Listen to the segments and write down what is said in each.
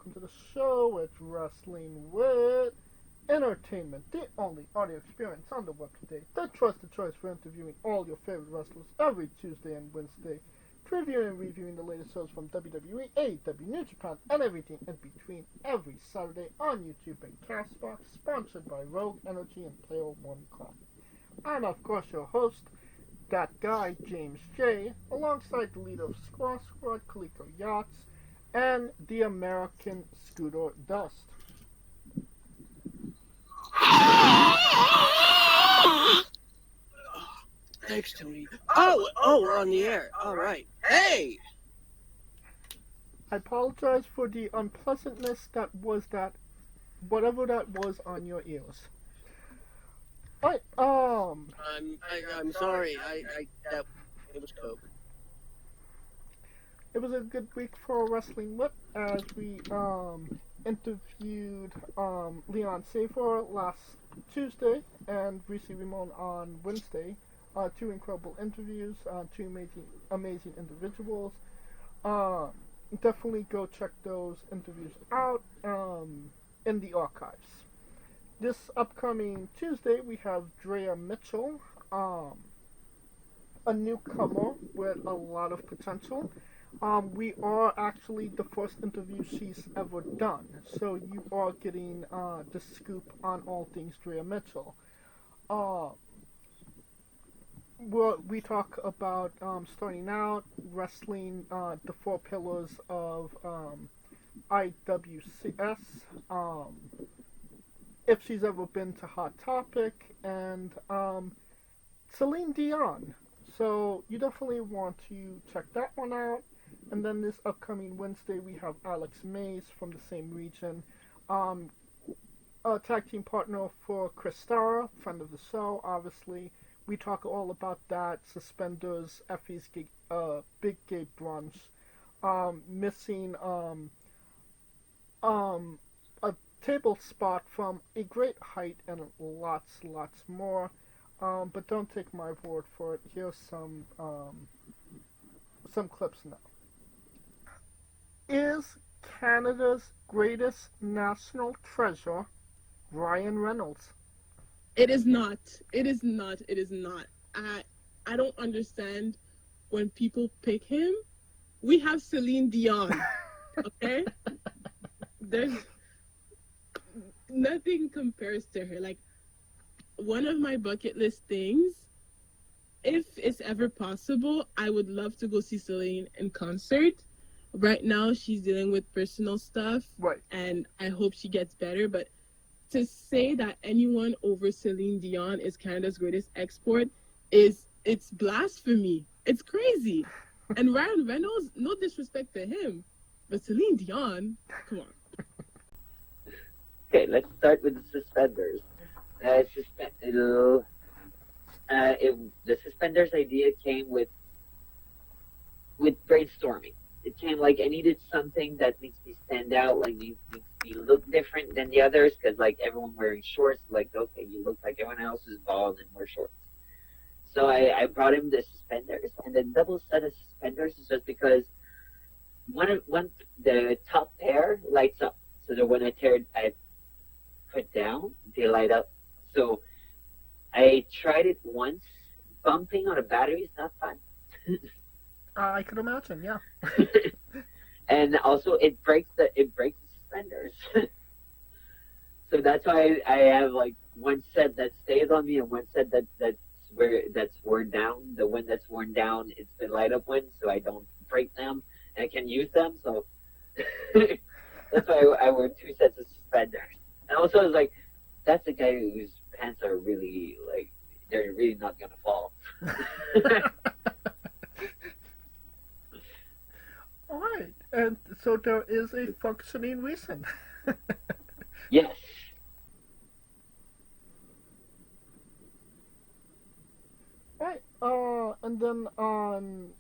welcome to the show. It's Wrestling with Entertainment, the only audio experience on the web today. The trusted choice for interviewing all your favorite wrestlers every Tuesday and Wednesday, previewing and reviewing the latest shows from WWE, AEW, New Japan, and everything in between every Saturday on YouTube and Castbox, sponsored by Rogue Energy and Player One Coffee. I'm, of course, your host, that guy, James J., alongside the leader of Squaw Squad, Coleco Yachts, and the American Scooter Dust. Thanks, Tony. Oh, we're on the air. All right. Hey! I apologize for the unpleasantness that was that, whatever that was on your ears. I'm sorry. That it was Coke. It was a good week for Wrestling Whip as we interviewed Leon Safor last Tuesday and Reese Ramon on Wednesday. Two incredible interviews, two amazing individuals. Definitely go check those interviews out in the archives. This upcoming Tuesday we have Drea Mitchell, a newcomer with a lot of potential. We are actually the first interview she's ever done, so you are getting the scoop on all things Drea Mitchell. We talk about starting out, wrestling, the four pillars of IWCS, if she's ever been to Hot Topic, and Celine Dion. So you definitely want to check that one out. And then this upcoming Wednesday, we have Alex Mays from the same region, a tag team partner for Kristara, friend of the show, obviously. We talk all about that, Suspenders, Effie's Big Gay Brunch, missing a table spot from A Great Height, and lots more. But don't take my word for it. Here's some clips now. Is Canada's greatest national treasure Ryan Reynolds? It is not. It is not. It is not. I don't understand when people pick him. We have Celine Dion, okay? There's nothing compares to her. Like, one of my bucket list things, if it's ever possible, I would love to go see Celine in concert. Right now, she's dealing with personal stuff, right, and I hope she gets better, but to say that anyone over Celine Dion is Canada's greatest export it's blasphemy. It's crazy. And Ryan Reynolds, no disrespect to him, but Celine Dion, come on. Okay, let's start with the suspenders. The suspenders idea came with brainstorming. It came like I needed something that makes me stand out, like makes me look different than the others, because like everyone wearing shorts, like okay, you look like everyone else is bald and wear shorts. So I brought him the suspenders, and the double set of suspenders is just because one the top pair lights up, so that when I put down, they light up. So I tried it once. Bumping on a battery is not fun. I could imagine, yeah. And also, it breaks the suspenders. So that's why I have like one set that stays on me and one set that's worn down. The one that's worn down, it's the light up one, so I don't break them and I can use them. So that's why I wear two sets of suspenders. And also, it's like that's the guy whose pants are really like they're really not gonna fall. All right, and so there is a functioning reason. Yes. All right, and then on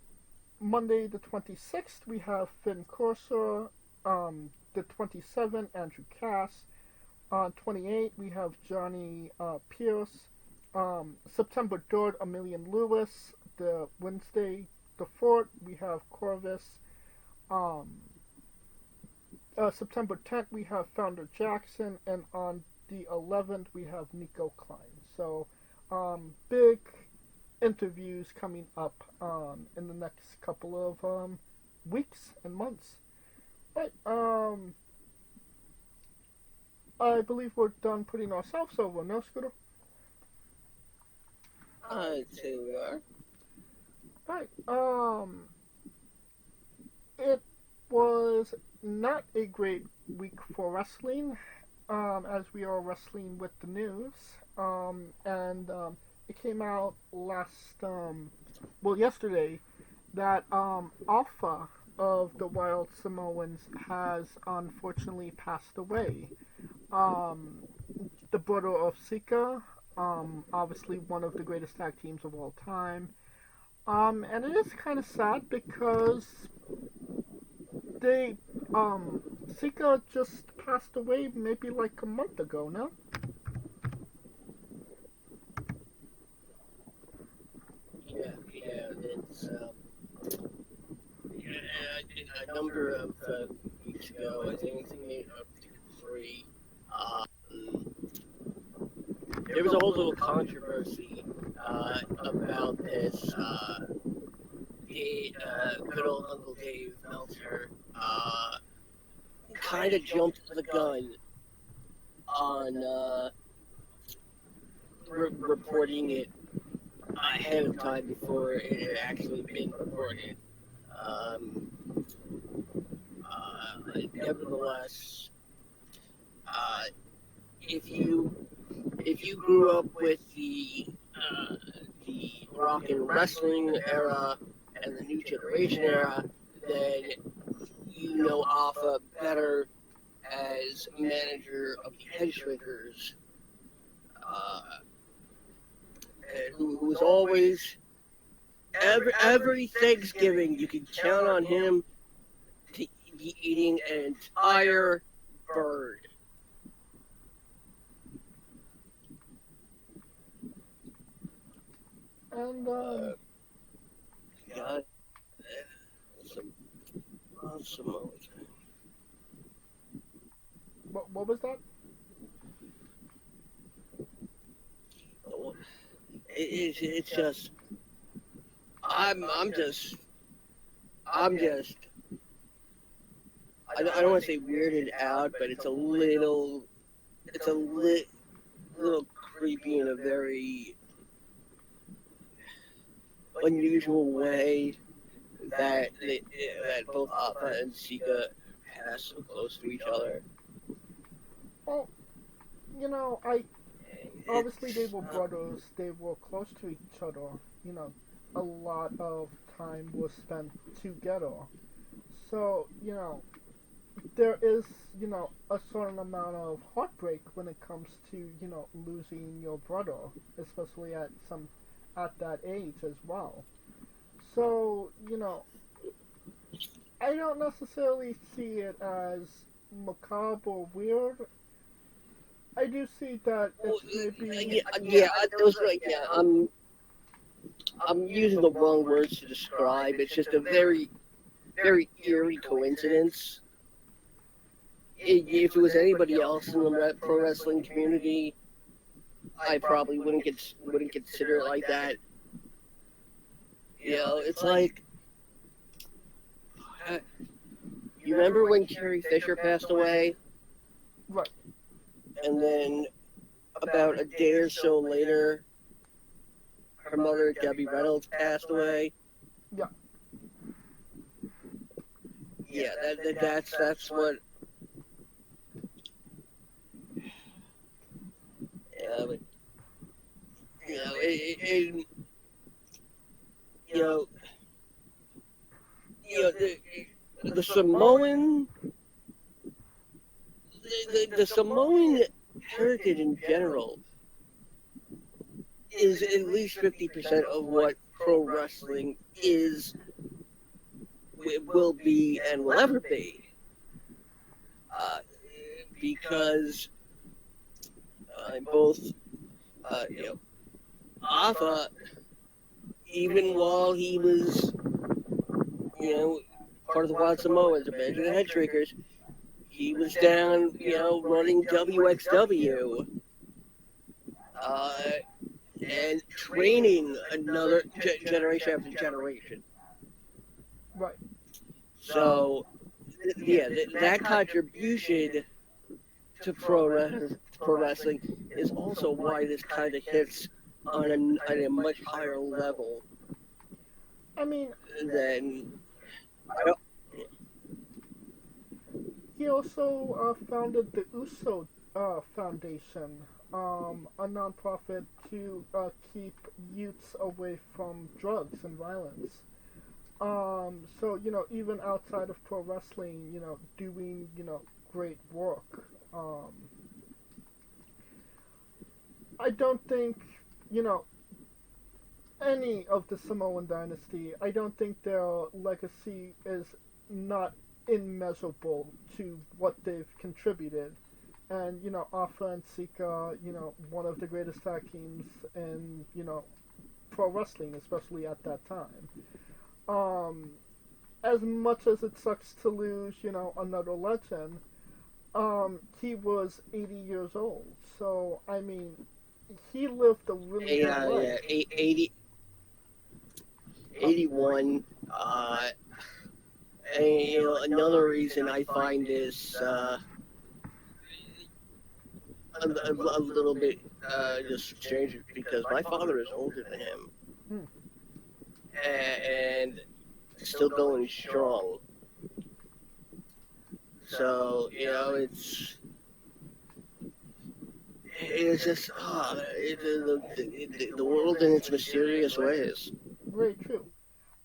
Monday the 26th, we have Finn Corser. The 27th, Andrew Cass. On 28th, we have Johnny Pierce. September 3rd, Emilian Lewis. The Wednesday the 4th, we have Corvus. September 10th, we have Founder Jackson, and on the 11th, we have Nico Klein. So, big interviews coming up in the next couple of weeks and months. But, I believe we're done putting ourselves over, no, Scooter? I'd say we are. Right. It was not a great week for wrestling, as we are wrestling with the news. And it came out yesterday, that Alpha of the Wild Samoans has unfortunately passed away. The brother of Sika, obviously one of the greatest tag teams of all time. And it is kind of sad because Sika just passed away maybe like a month ago, no? Yeah, it's a number of weeks ago, I think up to 3. There was a whole little controversy about this. Good old Uncle Dave Meltzer kind of jumped the gun on reporting it ahead of time before it had actually been reported. Nevertheless, if you grew up with the rock and wrestling era and the new generation era, then you know Alpha better as manager of the Headshrinkers, who was always every Thanksgiving you could count on him to be eating an entire bird. And God, some what was that? It's just I'm just I don't want to say weirded out, but it's a little creepy in a very unusual way that both Alpha and Sika pass so close to each other. Well, obviously they were brothers. They were close to each other. A lot of time was spent together. So, there is, a certain amount of heartbreak when it comes to, losing your brother, especially at that age as well. So, I don't necessarily see it as macabre or weird. I do see that it's maybe... I'm using the wrong words to describe. It's just a very, very eerie coincidence. If it was anybody else in the pro wrestling community, I probably wouldn't consider it like that. It's like, you remember when Carrie Fisher passed away? Right. And then about a day or so later, her mother, Debbie Reynolds, passed away. Yeah. Yeah, that's what. Yeah, but the Samoan, the Samoan heritage in general is at least 50% of what pro wrestling is, will be, and will ever be. Because both, Alpha, even while he was, part of the Wild Samoans, a band of the Headshrinkers, he was down, running WXW, and training another generation after generation. Right. So, yeah, that contribution to pro wrestling is also why this kind of hits on a much higher level I mean, than. he also founded the USO Foundation, a nonprofit to keep youths away from drugs and violence. So, even outside of pro wrestling, doing, great work. I don't think, you know, any of the Samoan dynasty, I don't think their legacy is not immeasurable to what they've contributed. And, Alpha and Sika, one of the greatest tag teams in, pro wrestling, especially at that time. Um, as much as it sucks to lose, another legend, he was 80 years old. So, I mean, he lived a really good life. 81. And, another reason I find this a little bit just strange is because my father is older than him. And still going strong. So, it's just the world in its mysterious ways. Very true.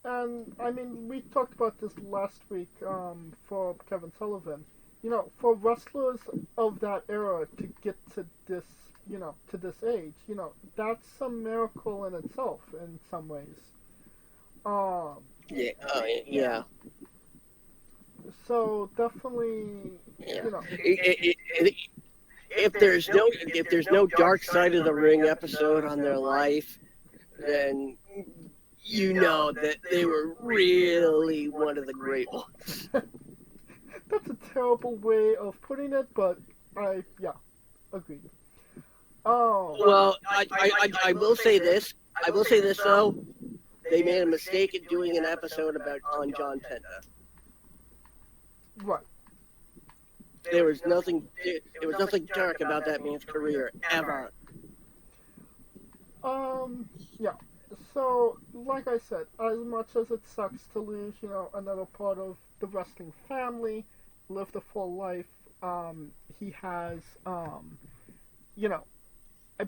And I mean, we talked about this last week for Kevin Sullivan. For wrestlers of that era to get to this, to this age, that's a miracle in itself in some ways. Yeah. Yeah. So definitely, Yeah. If there's no dark side of the ring episode on their life, then you know that they were really one of the great ones. That's a terrible way of putting it, but agreed. Oh. Well, I will say this. I will say this though. They made a mistake in doing an episode on John Penta. Right. There was nothing dark about that man's career ever. Yeah. So, like I said, as much as it sucks to lose, another part of the wrestling family, lived a full life. He has, I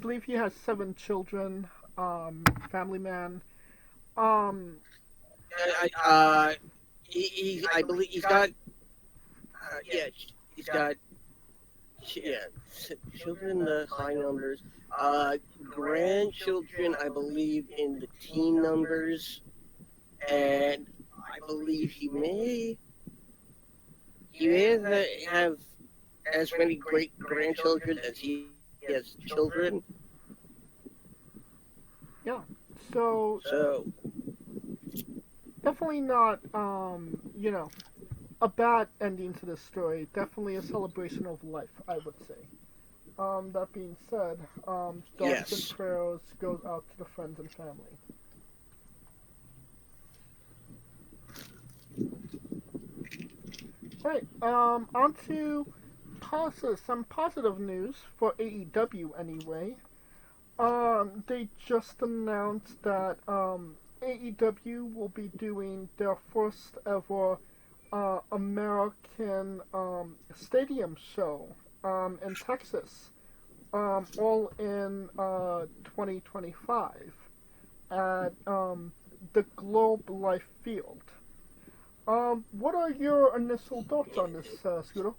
believe he has 7 children. Family man. I believe he's got. He's got. Children, the high numbers. Grandchildren, I believe, in the teen numbers, and I believe he may have as many great grandchildren as he has children. Yeah. So definitely not, a bad ending to this story. Definitely a celebration of life, I would say. That being said, thoughts and prayers goes out to the friends and family. Right, on to some positive news for AEW anyway. They just announced that AEW will be doing their first ever American stadium show in Texas, all in 2025 at the Globe Life Field. What are your initial thoughts on this, Scooter?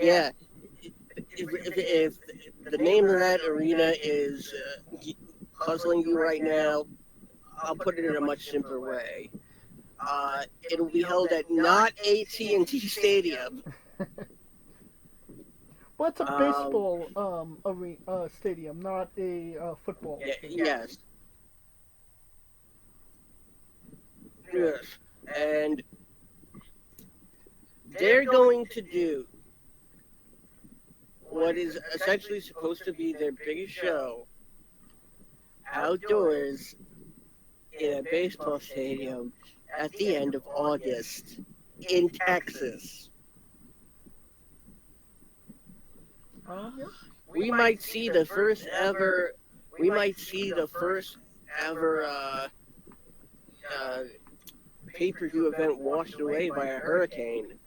Yeah, if the name of that arena is puzzling you right now, I'll put it in a much simpler way. It'll be held at not AT&T Stadium. Well, it's a baseball arena, stadium, not a football stadium. Yes. Yes. And they're going to do what is essentially supposed to be their biggest show outdoors in a baseball stadium at the end of August in Texas. Yeah. We might see the first ever pay-per-view event washed away by a hurricane.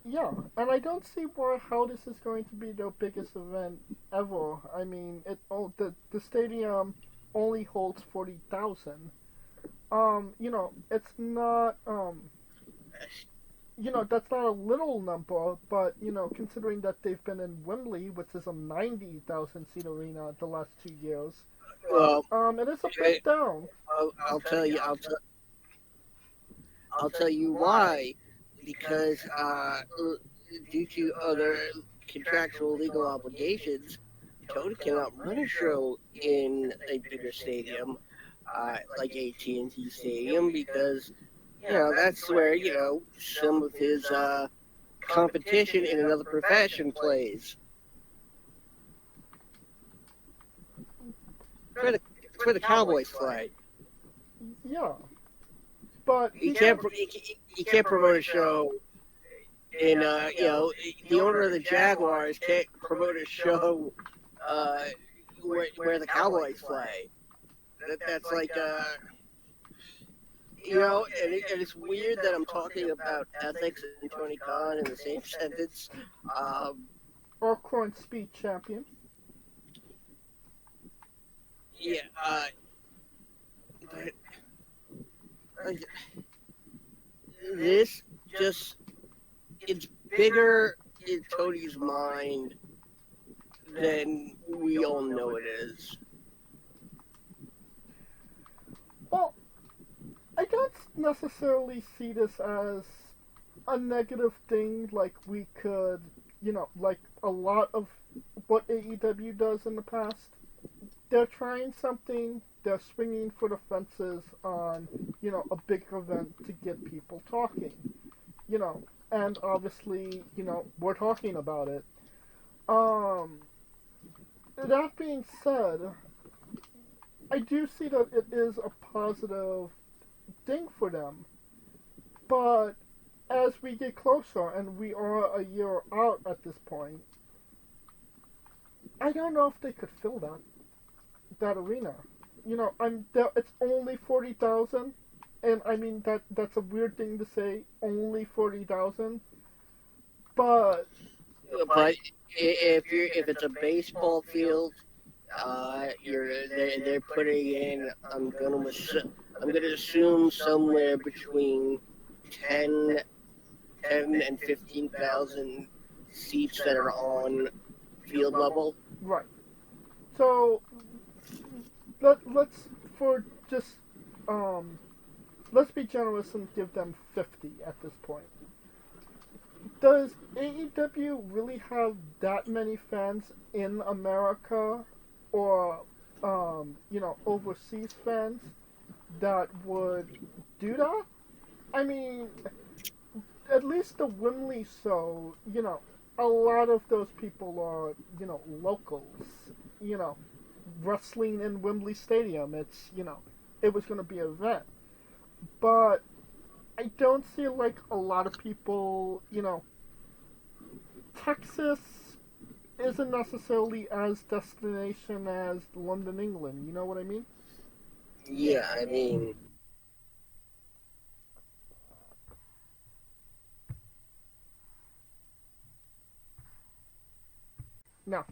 Yeah, and I don't see how this is going to be the biggest event ever. I mean, the stadium only holds 40,000. It's not that's not a little number, but considering that they've been in Wembley, which is a 90,000 seat arena the last 2 years, Well, it is a bit down. I'll tell you. I'll tell you why. Because due to other contractual legal obligations, Toad cannot run a show in a bigger stadium like AT&T Stadium because that's where some of his competition in another profession plays. Where the Cowboys play. Yeah, but He can't promote a show in the owner of the Jaguars can't promote a show where the Cowboys play. That's like and it's weird that I'm talking about ethics and Tony Khan in the same sentence. or current speed champion. Yeah, but this just it's bigger in Tony's mind than we all know it is. Well, I don't necessarily see this as a negative thing like we could, like a lot of what AEW does in the past. They're trying something, they're swinging for the fences on, a big event to get people talking. And obviously, we're talking about it. That being said, I do see that it is a positive thing for them. But as we get closer, and we are a year out at this point, I don't know if they could fill that arena. It's only 40,000, and I mean that's a weird thing to say. Only 40,000, but if it's a baseball field, they're putting in. I'm gonna assume somewhere between 10 and 15,000 seats that are on field level. right. So let's for just let's be generous and give them 50 at this point. Does AEW really have that many fans in America or overseas fans that would do that? I mean, at least the Wembley show, a lot of those people are, locals, wrestling in Wembley Stadium. It's, it was going to be an event. But I don't see, like, a lot of people, Texas isn't necessarily as destination as London, England. You know what I mean? Yeah, I mean... No.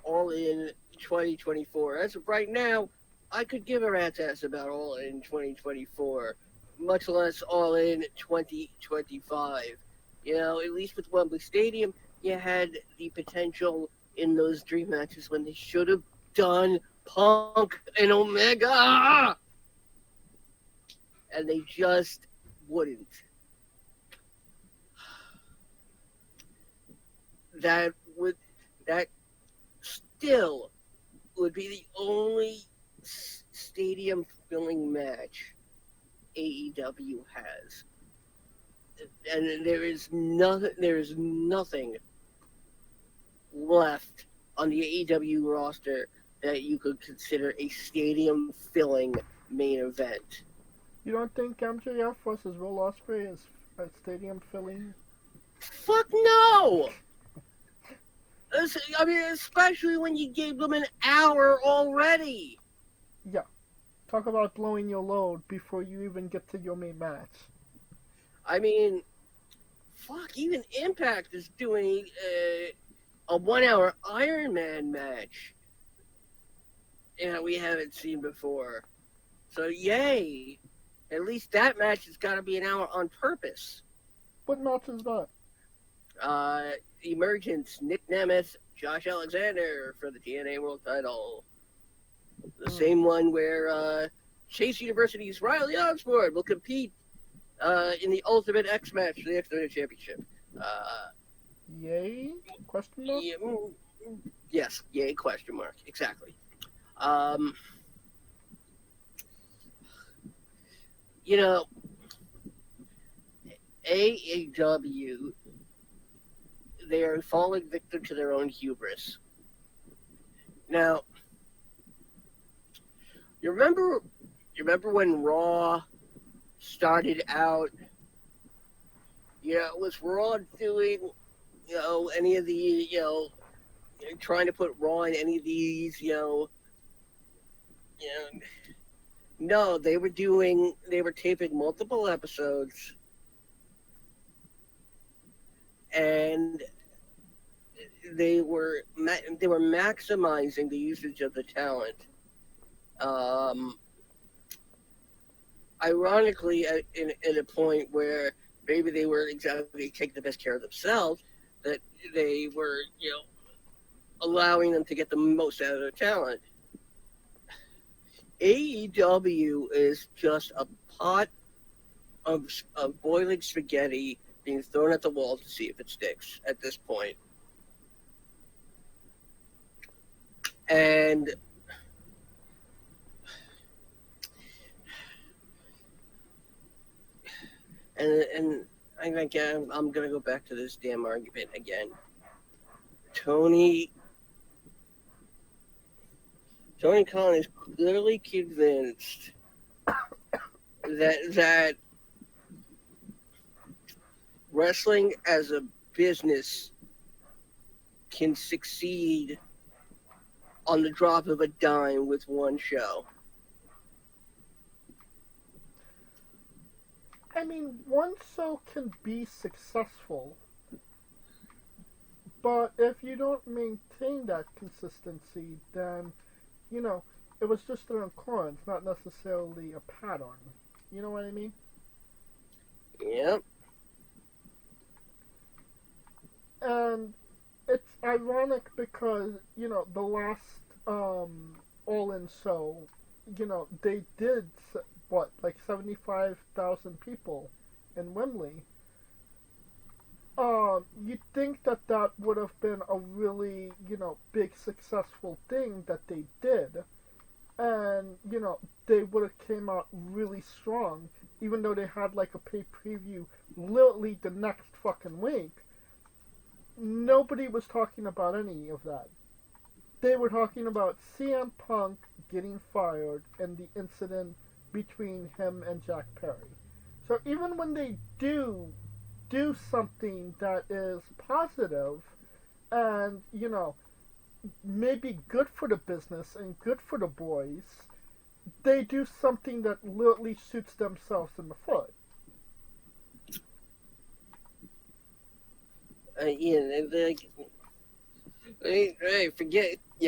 All in 2024. As of right now, I could give a rat's ass about All In 2024, much less All In 2025. At least with Wembley Stadium, you had the potential in those dream matches when they should have done Punk and Omega, and they just wouldn't. That still would be the only stadium filling match AEW has. And there is nothing left on the AEW roster that you could consider a stadium filling main event. You don't think MJF versus Will Ospreay is a stadium filling? Fuck no! I mean, especially when you gave them an hour already. Yeah. Talk about blowing your load before you even get to your main match. I mean, fuck, even Impact is doing a 1 hour Iron Man match. Yeah, we haven't seen before. So, yay. At least that match has got to be an hour on purpose. What match is that? Emergence, Nick Nemeth, Josh Alexander for the TNA World Title. The same one where Chase University's Riley Osborne will compete in the Ultimate X match for the X-Division Championship. Yay? Question mark? Yes, yay, question mark. Exactly. You know, AEW, they are falling victim to their own hubris. Now, you remember when Raw started out? Was Raw doing, any of the, trying to put Raw in any of these, no, they were taping multiple episodes, and they were maximizing the usage of the talent. Ironically, in a point where maybe they were exactly taking the best care of themselves, that they were, allowing them to get the most out of their talent. AEW is just a pot of boiling spaghetti being thrown at the wall to see if it sticks at this point. And again, I'm gonna go back to this damn argument again. Tony Khan is clearly convinced that wrestling as a business can succeed on the drop of a dime with one show. I mean, one show can be successful, but if you don't maintain that consistency, then, it was just an occurrence, not necessarily a pattern. You know what I mean? Yep. And it's ironic because, the last All-In show, they did, like 75,000 people in Wembley. You'd think that would have been a really, big successful thing that they did. And, they would have came out really strong, even though they had like a pay preview literally the next fucking week. Nobody was talking about any of that. They were talking about CM Punk getting fired and the incident between him and Jack Perry. So even when they do something that is positive and, maybe good for the business and good for the boys, they do something that literally shoots themselves in the foot. They forget, they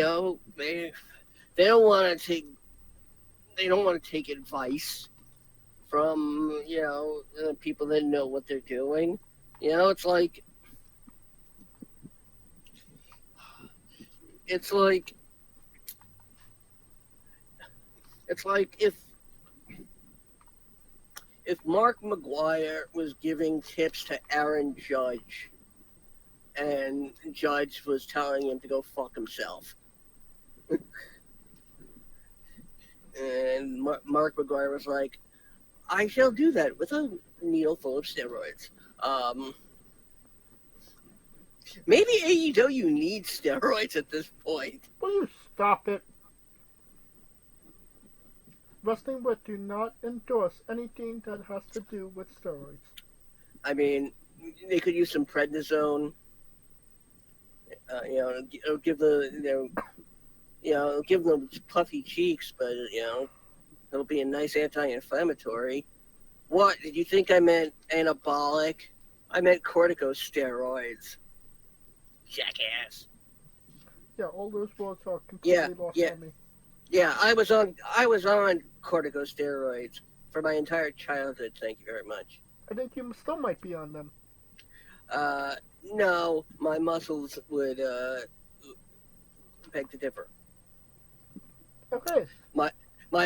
don't want to take advice from, people that know what they're doing. It's like if Mark McGuire was giving tips to Aaron Judge and Judge was telling him to go fuck himself. And Mark McGuire was like, I shall do that with a needle full of steroids. Maybe AEW needs steroids at this point. Will you stop it? Wrestling With do not endorse anything that has to do with steroids. I mean, they could use some prednisone. It'll give it'll give them puffy cheeks, but it'll be a nice anti-inflammatory. What did you think I meant? Anabolic? I meant corticosteroids. Jackass. Yeah, all those words are completely lost on me. Yeah, I was on corticosteroids for my entire childhood. Thank you very much. I think you still might be on them. No, my muscles would beg to differ. Okay. My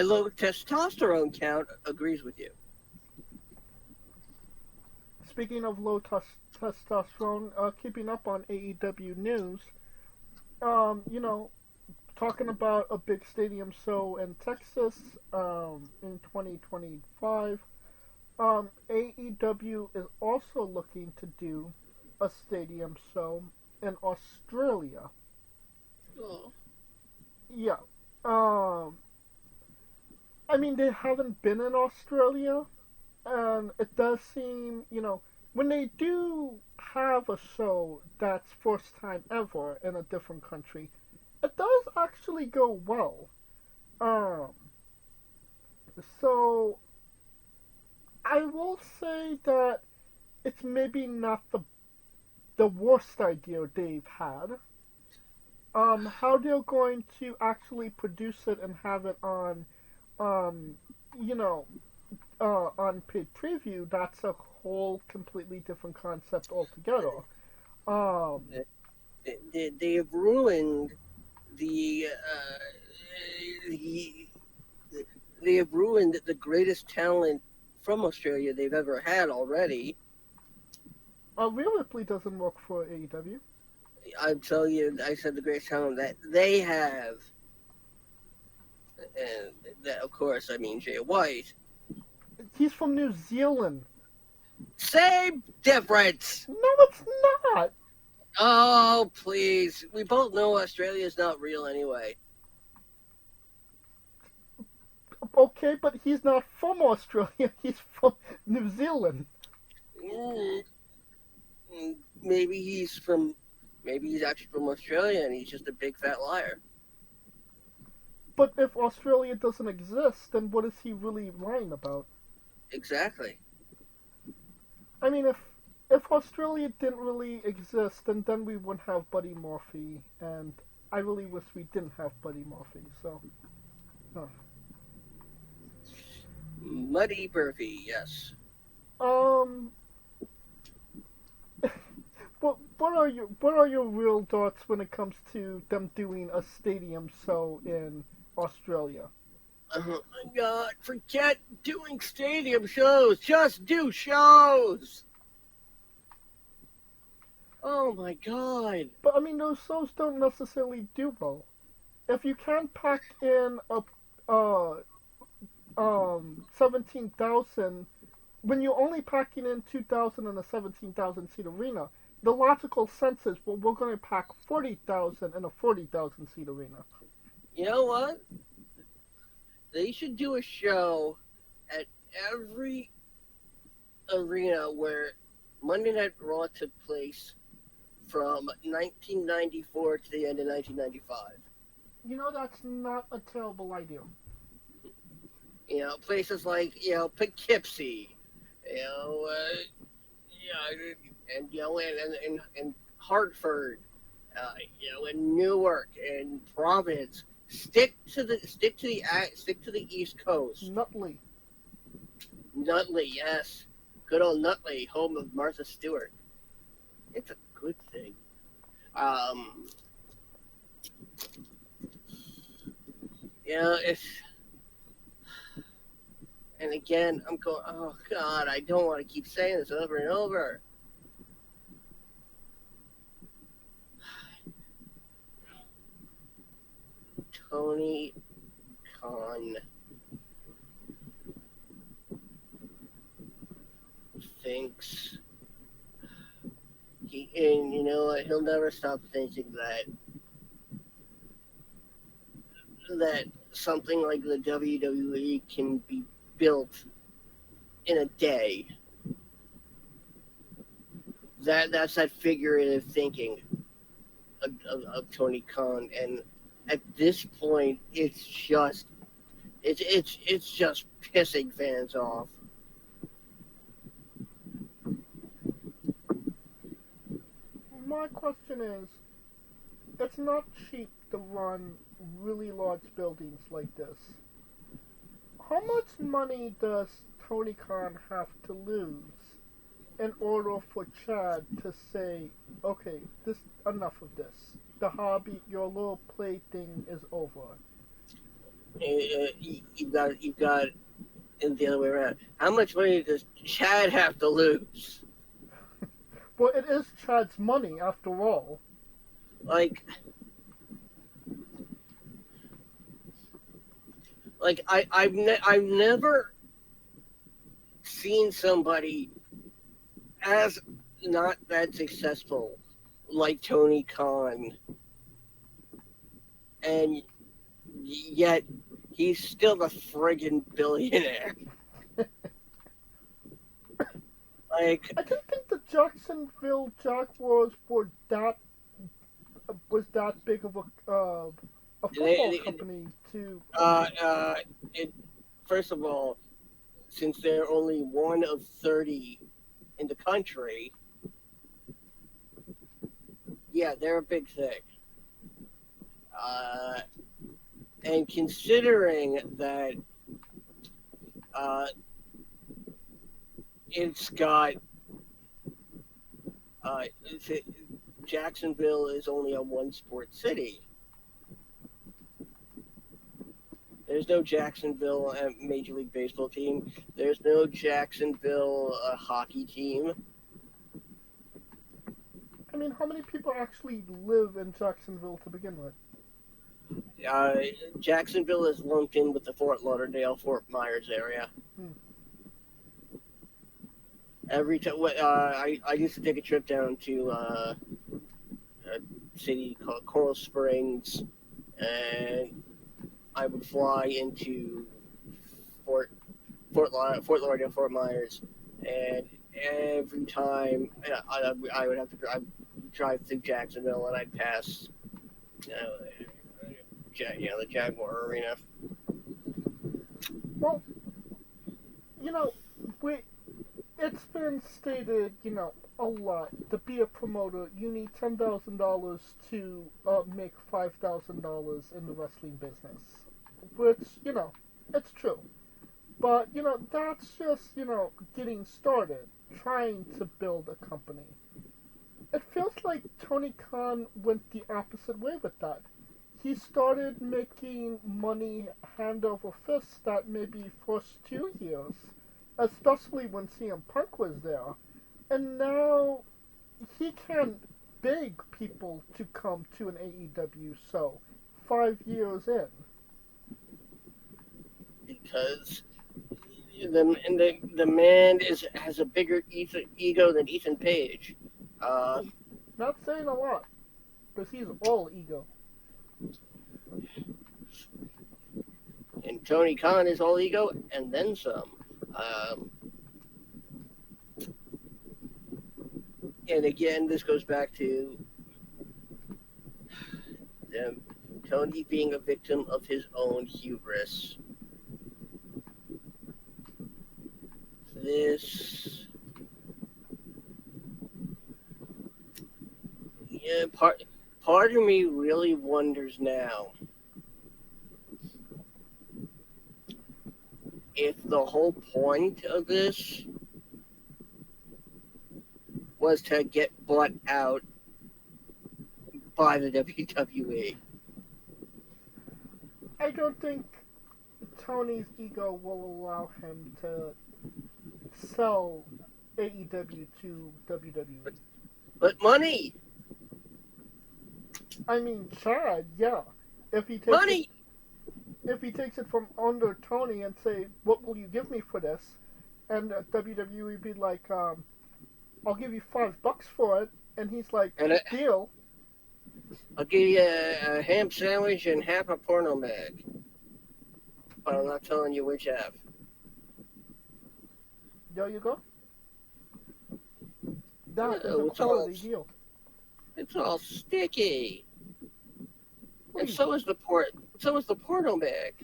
low testosterone count agrees with you. Speaking of low testosterone, keeping up on AEW news, talking about a big stadium show in Texas in 2025. AEW is also looking to do a stadium show in Australia. Oh. Yeah. I mean, they haven't been in Australia, and it does seem, when they do have a show that's first time ever in a different country, it does actually go well. So I will say that it's maybe not the worst idea they've had. How they're going to actually produce it and have it on, um, on paid preview, that's a whole completely different concept altogether. Um, They have ruined the the they have ruined the greatest talent from Australia they've ever had already. Rhea Ripley doesn't work for AEW. I'm telling you, I said the greatest talent that they have, and that, of course, I mean Jay White. He's from New Zealand. Same difference. No, it's not. Oh, please. We both know Australia's not real anyway. Okay, but he's not from Australia. He's from New Zealand. Maybe he's actually from Australia and he's just a big fat liar. But if Australia doesn't exist, then what is he really lying about? Exactly. I mean, if Australia didn't really exist, then we wouldn't have Buddy Murphy, and I really wish we didn't have Buddy Murphy. So, Muddy Murphy, yes. What are your real thoughts when it comes to them doing a stadium show in Australia? Oh my God! Forget doing stadium shows. Just do shows. Oh my God! But I mean, those shows don't necessarily do well. If you can't pack in a 17,000, when you're only packing in 2,000 in a 17,000 seat arena, the logical sense is, well, we're going to pack 40,000 in a 40,000 seat arena. You know what? They should do a show at every arena where Monday Night Raw took place from 1994 to the end of 1995. That's not a terrible idea. Places like, Poughkeepsie, and Hartford, in Newark and Providence. Stick to the East Coast. Nutley, yes, good old Nutley, home of Martha Stewart. It's a good thing. It's. And again, I'm going, oh God, I don't want to keep saying this over and over. Tony Khan thinks and you know what? He'll never stop thinking that something like the WWE can be built in a day. That's that figurative thinking of Tony Khan, and at this point, it's just pissing fans off. My question is, it's not cheap to run really large buildings like this. How much money does Tony Khan have to lose in order for Chad to say, okay, this enough of this. The hobby, your little play thing is over. You've got it the other way around. How much money does Chad have to lose? Well, it is Chad's money after all. I've never seen somebody as not that successful like Tony Khan, and yet he's still a friggin' billionaire. I didn't think the Jacksonville Jaguars were that big of a football company to. First of all, since they're only one of 30 in the country, yeah, they're a big thing. And considering that it's got Jacksonville is only a one-sport city. There's no Jacksonville Major League Baseball team. There's no Jacksonville hockey team. I mean, how many people actually live in Jacksonville to begin with? Jacksonville is lumped in with the Fort Lauderdale, Fort Myers area. Every time I used to take a trip down to a city called Coral Springs, and I would fly into Fort Lauderdale, Fort Myers, and every time I would have to drive through Jacksonville, and I'd pass, the Jaguar Arena. Well, it's been stated, a lot. To be a promoter, you need $10,000 to make $5,000 in the wrestling business. Which, it's true. But, that's just, getting started, trying to build a company. It feels like Tony Khan went the opposite way with that. He started making money hand over fist that maybe first 2 years, especially when CM Punk was there. And now he can't beg people to come to an AEW show 5 years in. Because the man has a bigger ego than Ethan Page. Not saying a lot, because he's all ego. And Tony Khan is all ego and then some. And again, this goes back to Tony being a victim of his own hubris. Part of me really wonders now if the whole point of this was to get bought out by the WWE. I don't think Tony's ego will allow him to sell AEW to WWE. But money! I mean, Chad, yeah. If he takes money! If he takes it from under Tony and say, what will you give me for this? and WWE be like, I'll give you $5 for it, and he's like, And deal. I'll give you a ham sandwich and half a porno mag. But I'm not telling you which half. There you go. That is No, a quality deal. It's all sticky. What And do you so is the porno mag.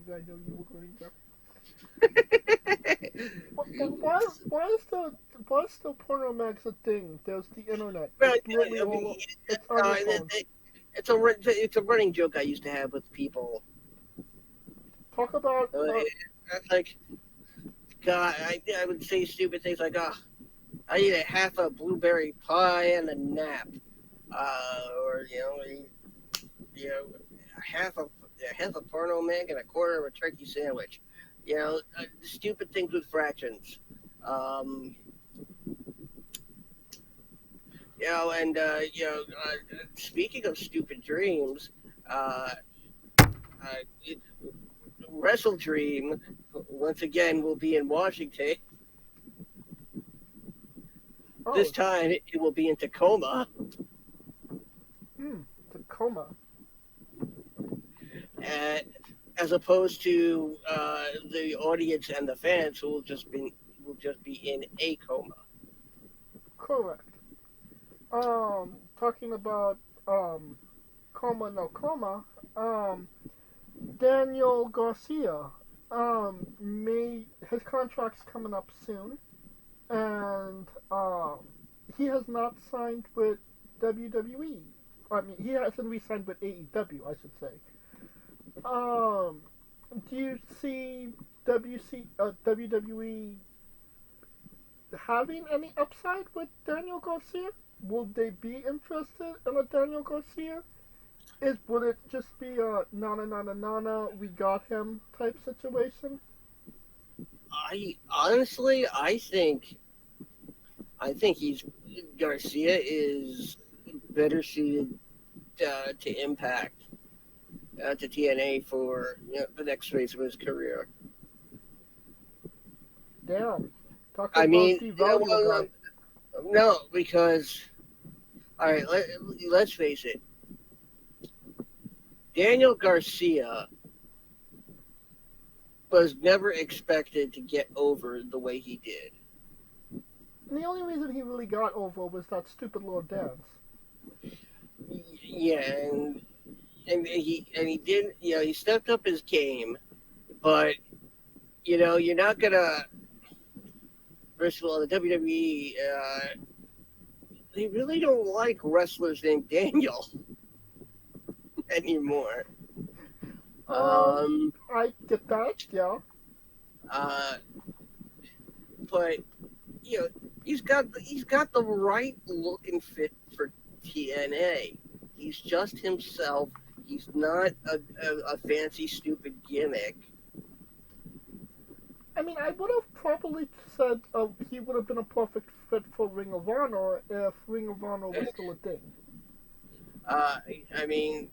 I know you were going to. Why is still porno mags a thing? There's the internet. But, It's literally all. It's on your phone. It's a running joke I used to have with people. Talk about. Like, God, I would say stupid things like, "Oh, I eat a half a blueberry pie and a nap," or half a porno mag and a quarter of a turkey sandwich. Stupid things with fractions. Speaking of stupid dreams, Wrestle Dream once again will be in Washington. Oh, This time it will be in Tacoma. Tacoma. As opposed to the audience and the fans who will just be in a coma. Correct. Talking about coma no coma. Daniel Garcia. His contract's coming up soon, and he has not signed with WWE. I mean, he hasn't re-signed with AEW, I should say. Do you see WWE having any upside with Daniel Garcia? Will they be interested in a Daniel Garcia? Would it just be a na we got him type situation? I think Garcia is better suited to Impact, to TNA for the next phase of his career. Damn. No, because all right, let's face it. Daniel Garcia was never expected to get over the way he did. And the only reason he really got over was that stupid little dance. Yeah, and he did. He stepped up his game, but you're not gonna. First of all, the WWE, they really don't like wrestlers named Daniel anymore. I get that, yeah. But he's got the right look and fit for TNA. He's just himself. He's not a fancy, stupid gimmick. I mean, I would have probably said he would have been a perfect fit for Ring of Honor if Ring of Honor was still a thing. I mean,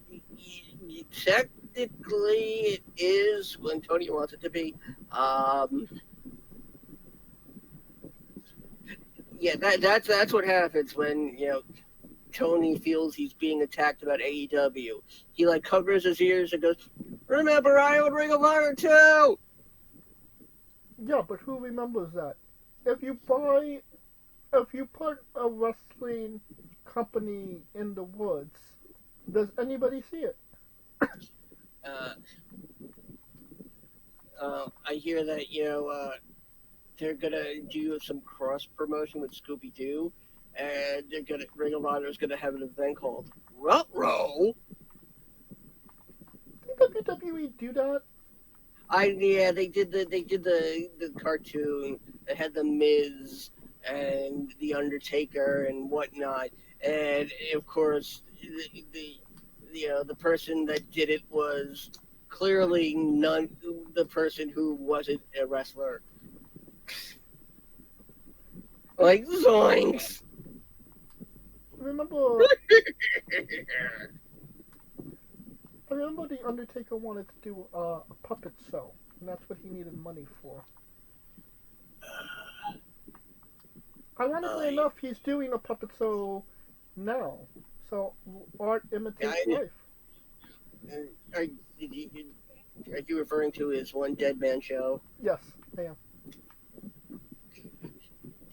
technically it is when Tony wants it to be. Yeah, that's what happens when Tony feels he's being attacked about AEW. He covers his ears and goes, "Remember, I own Ring of Honor too." Yeah, but who remembers that? If you put a wrestling company in the woods, does anybody see it? I hear that they're gonna do some cross promotion with Scooby Doo, and Ring of Honor is gonna have an event called Ruh-Roh. Did WWE do that? They did the cartoon that had the Miz and the Undertaker and whatnot, and of course the person that did it was clearly the person who wasn't a wrestler. Like zoinks! I remember the Undertaker wanted to do a puppet show. and that's what he needed money for. Ironically enough, he's doing a puppet show now. So art imitates life. Are you referring to his one Dead Man show? Yes, I am.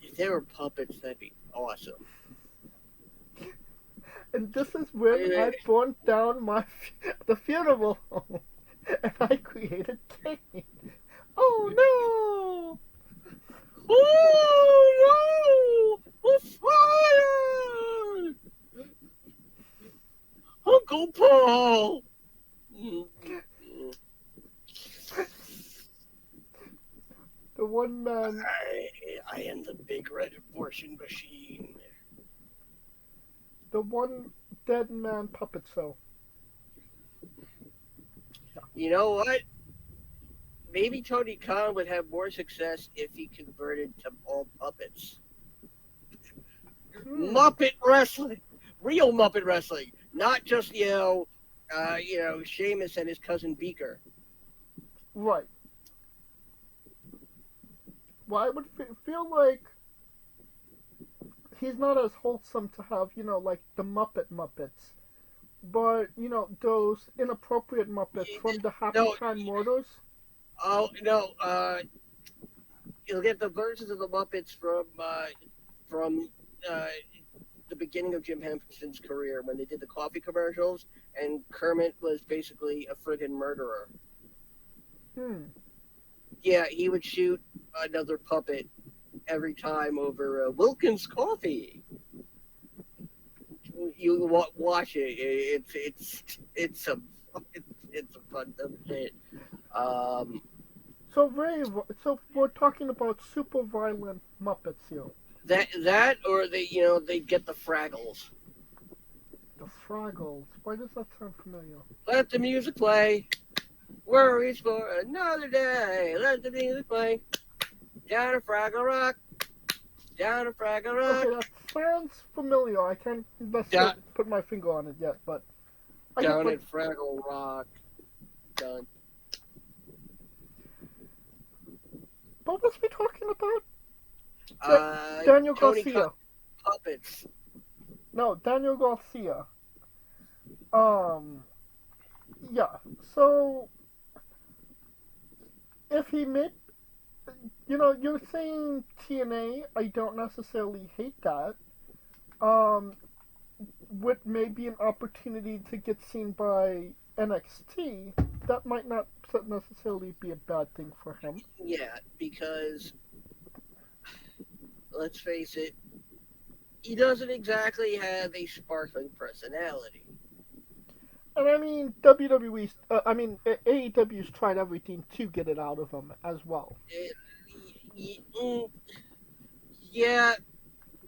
If there were puppets, that'd be awesome. And this is when I burned down the funeral home, and I created Kane. Oh no! Oh no! A fire! Uncle Paul! The one man. I am the big red abortion machine. The one dead man puppet show. Yeah. You know what? Maybe Tony Khan would have more success if he converted to all puppets. Muppet wrestling, real Muppet wrestling, not just Sheamus and his cousin Beaker. Right. Well, I would feel like he's not as wholesome to have, like the Muppets. But, those inappropriate Muppets from the Happy Time Murders. Oh, no, you'll get the versions of the Muppets from the beginning of Jim Henson's career when they did the coffee commercials, and Kermit was basically a friggin' murderer. Yeah, he would shoot another puppet every time over Wilkins Coffee. You watch it. It's a fun shit. So we're talking about super violent Muppets here. That or they get the Fraggles. The Fraggles. Why does that sound familiar? Let the music play. Worries for another day. Let the music play. Down a Fraggle Rock. Down a Fraggle Rock. Okay, that sounds familiar. I can't necessarily put my finger on it yet, but down at Fraggle Rock. Done. What was we talking about? Daniel Garcia. Puppets. No, Daniel Garcia. Yeah. So, if he made, you're saying TNA. I don't necessarily hate that. With maybe an opportunity to get seen by NXT, that might not necessarily be a bad thing for him. Yeah, because let's face it, he doesn't exactly have a sparkling personality. And I mean, AEW's tried everything to get it out of him as well. Yeah,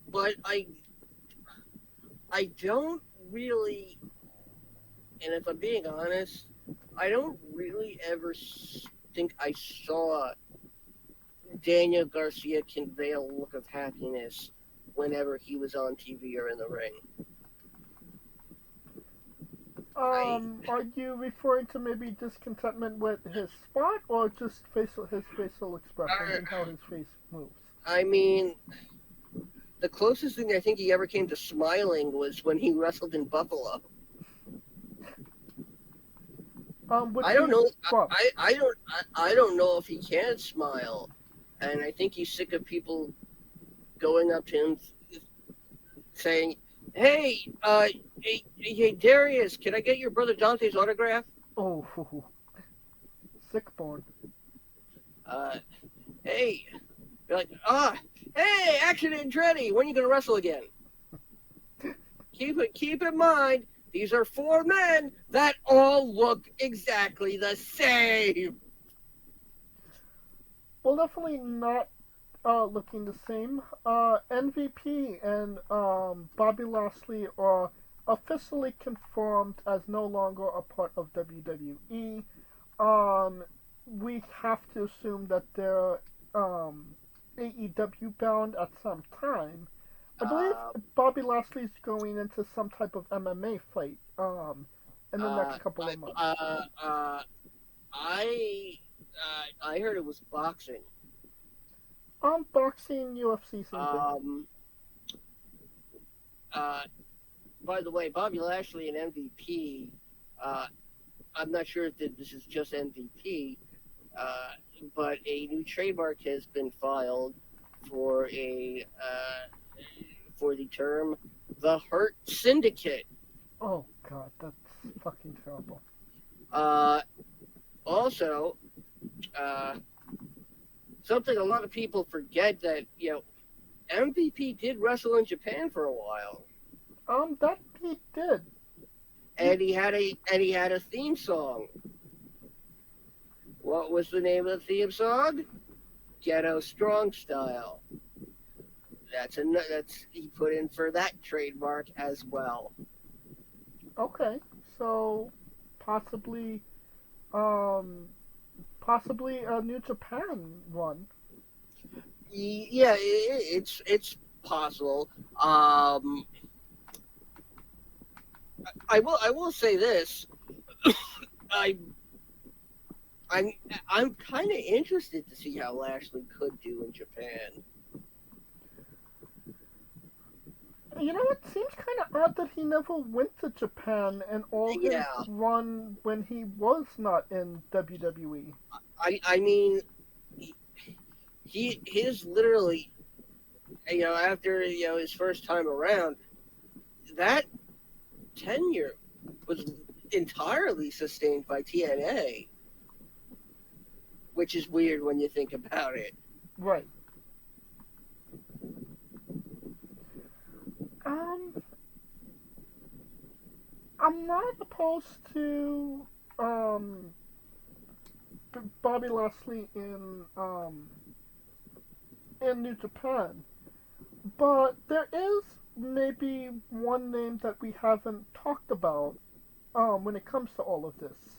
but I don't really, and if I'm being honest, I don't really ever think I saw Daniel Garcia convey a look of happiness whenever he was on TV or in the ring. Are you referring to maybe discontentment with his spot, or just his facial expression and how his face moves? I mean, the closest thing I think he ever came to smiling was when he wrestled in Buffalo. I don't know. I don't know if he can smile, and I think he's sick of people going up to him saying, "Hey, hey, Darius, can I get your brother Dante's autograph?" Oh, sick born. Hey, you're like, hey, Action Andretti, when are you gonna wrestle again? Keep in mind, these are four men that all look exactly the same. Well, definitely not looking the same. MVP and Bobby Lashley are officially confirmed as no longer a part of WWE. We have to assume that they're AEW bound at some time. I believe Bobby Lashley's going into some type of MMA fight in the next couple of months. I heard it was boxing. Boxing, UFC, same thing. Uh, by the way, Bobby Lashley and MVP. I'm not sure if this is just MVP, but a new trademark has been filed for for the term "the Hurt Syndicate." Oh god, that's fucking terrible. Also, something a lot of people forget that MVP did wrestle in Japan for a while, That he did. and he had a theme song. What was the name of the theme song? Ghetto Strong Style. That's he put in for that trademark as well. Okay, so possibly a New Japan one. Yeah, it's possible. I will say this. I'm kind of interested to see how Lashley could do in Japan. You know, it seems kind of odd that he never went to Japan and all his run when he was not in WWE. I mean, his literally, after his first time around, that tenure was entirely sustained by TNA, which is weird when you think about it. Right. I'm not opposed to Bobby Lashley in New Japan, but there is maybe one name that we haven't talked about when it comes to all of this.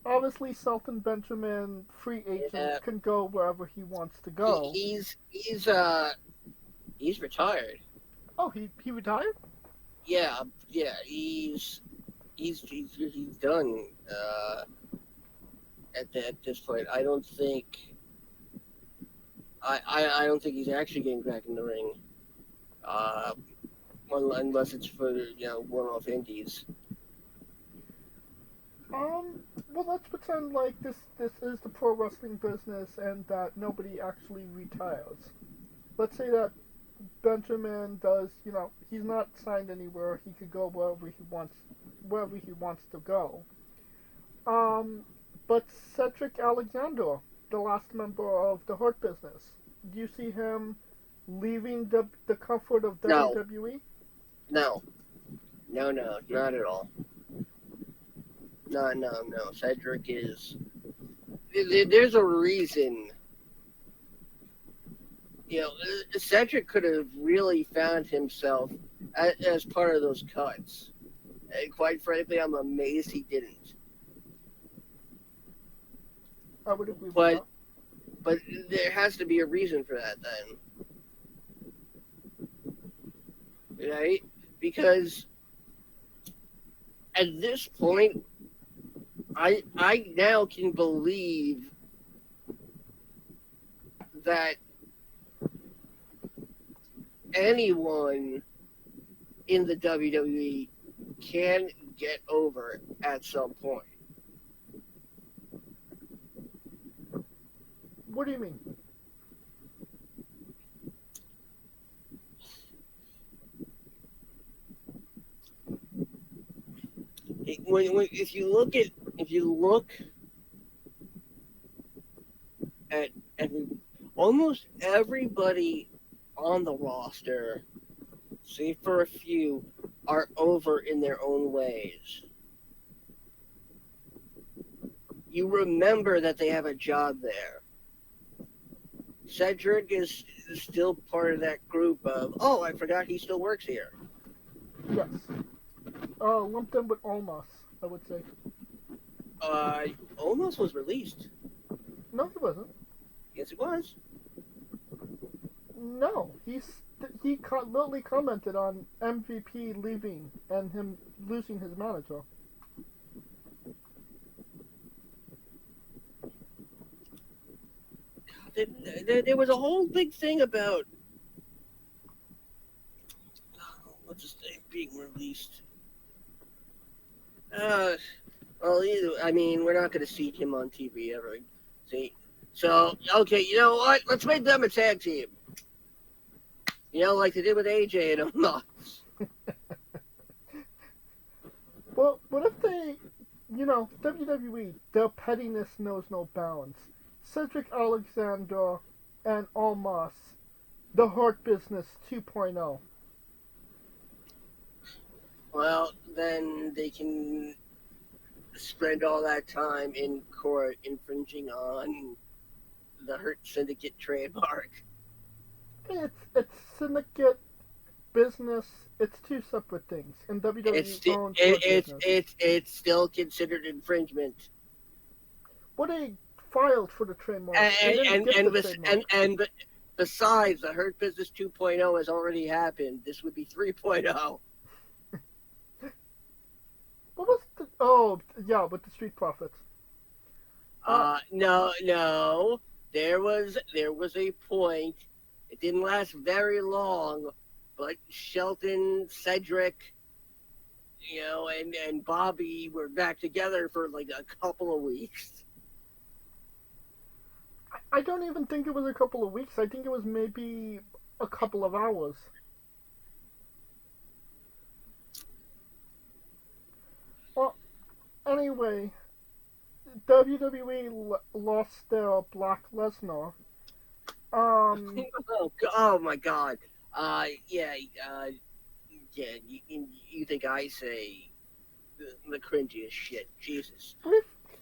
Obviously, Shelton Benjamin, free agent, can go wherever he wants to go. He's retired. Oh, he retired? Yeah, he's done at this point. I don't think he's actually getting back in the ring, unless it's for one-off indies. Well, let's pretend like this is the pro wrestling business and that nobody actually retires. Let's say that Benjamin does, he's not signed anywhere. He could go wherever he wants to go. But Cedric Alexander, the last member of the Hurt Business, do you see him leaving the comfort of WWE? No, not at all. No. Cedric is. There's a reason. Cedric could have really found himself as part of those cuts. And quite frankly, I'm amazed he didn't. I would agree with that. But there has to be a reason for that then. Right? Because at this point, I now can believe that anyone in the WWE can get over at some point. What do you mean? If you look at almost everybody on the roster, save for a few, are over in their own ways. You remember that they have a job there. Cedric is still part of that group of, oh, I forgot he still works here. Yes. Lumped in with Omos, I would say. Omos was released. No, he wasn't. Yes, he was. No, he literally commented on MVP leaving and him losing his manager. there was a whole big thing about what's his name being released. Well, I mean, we're not going to see him on TV ever. See, so okay, you know what? Let's make them a tag team. You know, like they did with AJ and Omos. Well, what if they, WWE, their pettiness knows no bounds. Cedric Alexander and Omos, the Hurt Business 2.0. Well, then they can spend all that time in court infringing on the Hurt Syndicate trademark. It's syndicate business. It's two separate things. And WWE owns it's still considered infringement. Well, they filed for the trademark. And besides, the Hurt Business 2.0 has already happened. This would be 3.0. What was the... Oh, yeah, with the Street Profits. No. There was a point. It didn't last very long, but Shelton, Cedric, and Bobby were back together for like a couple of weeks. I don't even think it was a couple of weeks. I think it was maybe a couple of hours. Well, anyway, WWE lost their Brock Lesnar. Oh my God. Yeah. You think I say the cringiest shit? Jesus.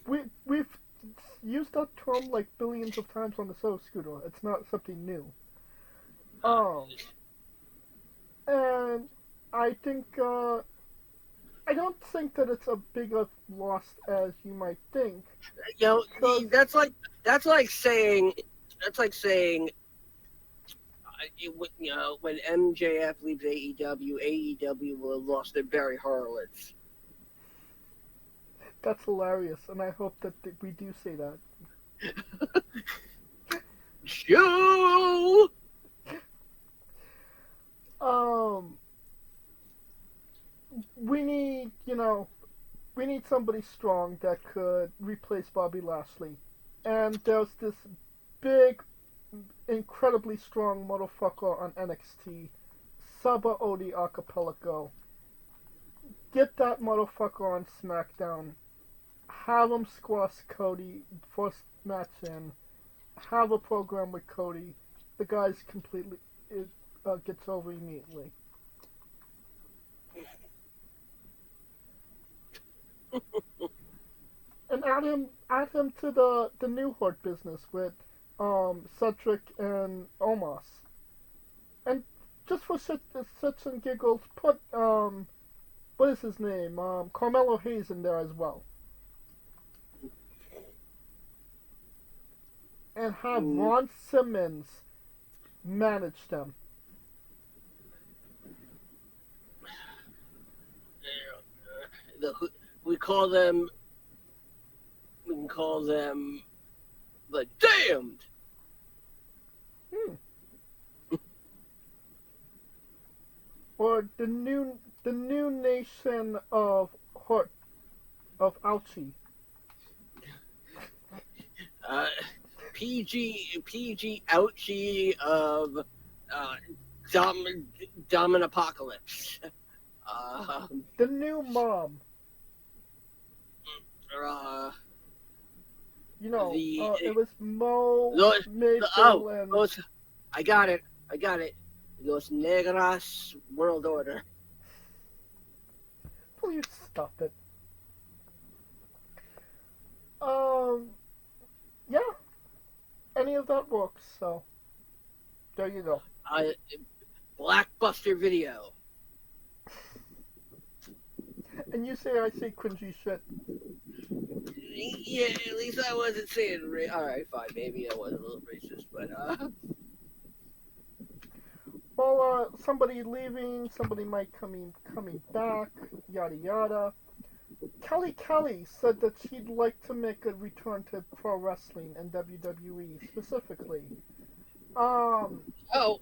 We've used that term like billions of times on the show, Scooter. It's not something new. And I think I don't think that it's a bigger loss as you might think. That's like saying when MJF leaves AEW will have lost their Barry Horowitz. That's hilarious, and I hope that we do say that. Show! We need somebody strong that could replace Bobby Lashley. And there's this big, incredibly strong motherfucker on NXT, Saba Odi Archipelago. Get that motherfucker on SmackDown. Have him squash Cody first match in. Have a program with Cody. The guy's completely gets over immediately. And add him to the new Hurt Business with Cedric and Omos. And just for shits and giggles, put what is his name? Carmelo Hayes in there as well. And have Ron Simmons manage them. We can call them the Damned. Or the new nation of Hurt, of Ouchie. PG Ouchie of Domin Apocalypse. The new mom. It was Mo, Mitchell, and... I got it. Los Negras World Order. Please stop it. Yeah. Any of that works, so... There you go. Blockbuster Video. And you say I say cringy shit. Yeah, at least I wasn't saying... Alright, fine. Maybe I was a little racist, but... Well, somebody leaving, somebody might coming back, yada yada. Kelly said that she'd like to make a return to pro wrestling and WWE specifically. Um, Oh,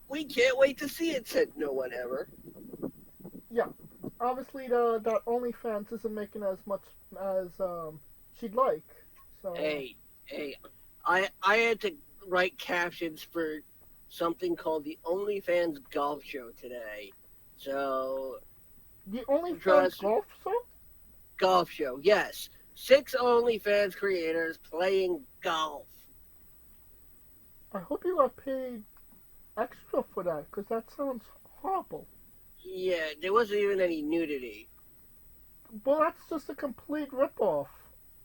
we can't wait to see it, said no one ever. yeah. Obviously, that OnlyFans isn't making as much as she'd like. So. Hey, I had to write captions for something called the OnlyFans Golf Show today. So, The OnlyFans trust golf show? golf show, yes. 6 OnlyFans creators playing golf. I hope you got paid extra for that, because that sounds horrible. Yeah, there wasn't even any nudity. Well, that's just a complete ripoff.